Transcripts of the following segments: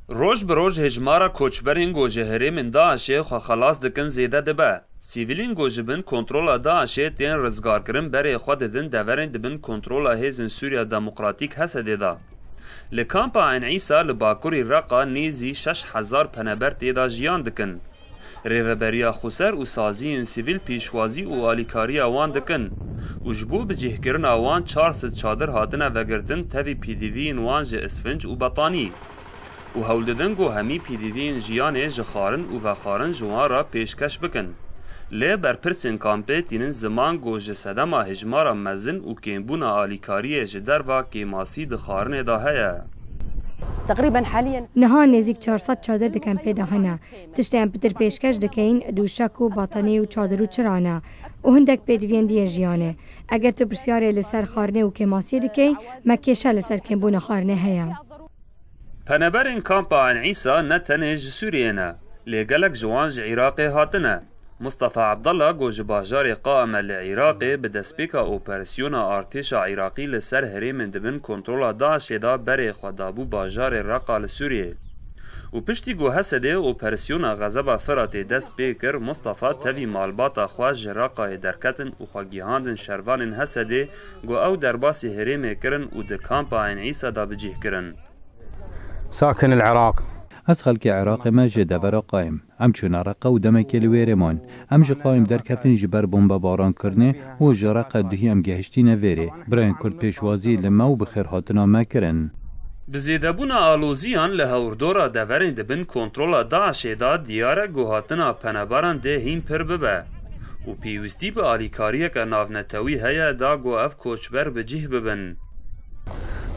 روج بروج هجمارا کوچبرین گوجه هرمین داعشê xwe xelas dikin zêde dibe. Sîvîlên gojibin kontrola Daişê tên rizgarkirin berê xwe didin deverên dibin kontrola Hêzên Sûriya Demokratîk Hesedê da. Li kampa Ayn Îsa li bakurî Reqa nêzî 6000 peneber têda jiyan dikin. Rêveberiya xweser û saziyên sîvîl pêşwazî û alîkariya wan dikin. û ji bo bicihkirina wan 400 çadir hatine vegirtin tevî PDVyên wan ji Isfinc û Betanî. û hewl didin got hemî PDVyên jiyanê ji xwarin û vexwarin ji wan re pêşkeş bikin. Lê berpirsên kampê tînin ziman got ji sedema hejmara mezin û kêmbûna alîkariyê ji derva kêmasî di xwarinê da heye. تقريبا حاليا نها نزیک 400 چادر دکن پیدا هنه تشتیم پتر پیشکش دکین دوشک و باطنی و چادر و چرانه و هندک پیدوین دیه جیانه اگر تو پرسیاره لسر خارنه و کماسی دکی مکیشه لسر کمبون خارنه هیا پنبرین کامپا عین عیسا نه تنه ji Sûriyê ne lê gelek ji wan ji Iraqê hatine. Mustafa Abdallah got ji bajarê Qaeme li Iraqê bi destpêka operasyona artêşa Iraqî li ser herêmên dibin kontrola Daişê da berê xwe dabû bajarê Reqa li Sûriyê. û piştî got Hesedê operasyona Xezeba Firatê dest pê kir, Mustafa tevî malbata xwe ji Reqayê derketin û xwe gihandin şervanên Hesedê got ew derbasî herêmê kirin û di kampa Ayn Îsa da bicih kirin. ساكن العراق از خلق عراق ما جه دورا قایم ام چون عراق و دمک الویرمان ام جه قایم در کفتن جبر بمبا باران کرنه و جراق دهی ام گهشتینه ویره براین کرد پیشوازی لما و بخیر هاتنا ما کرن. بزیدبونا آلوزیان لهوردورا دورین دبن کنترولا داعشê da diyare guhatina penebaran dê hîn pir bibe û pêwîstî bi alîkariyeka navnetewî heye da got ev koçber bicih bibin.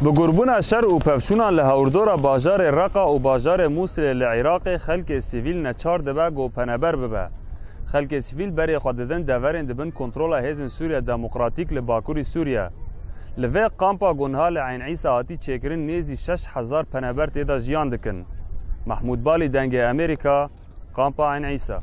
Bi gurbûna şer û pevçûnan li hewrdora bajarê Reqa û bajarê Musilê li Iraqê xelkê sîvîl neçar dibe got peneber bibe. Xelkê sîvîl berê xwe didin deverên dibin kontrola Hêzên Sûriya Demokratîk li bakurî Sûriye. Li vê kampa gunha li Ayn Îsa hatî çêkirin nêzî 6000 peneber têda jiyan dikin. Mahmûd Balî dengê Amerîka, kampa Ayn Îsa.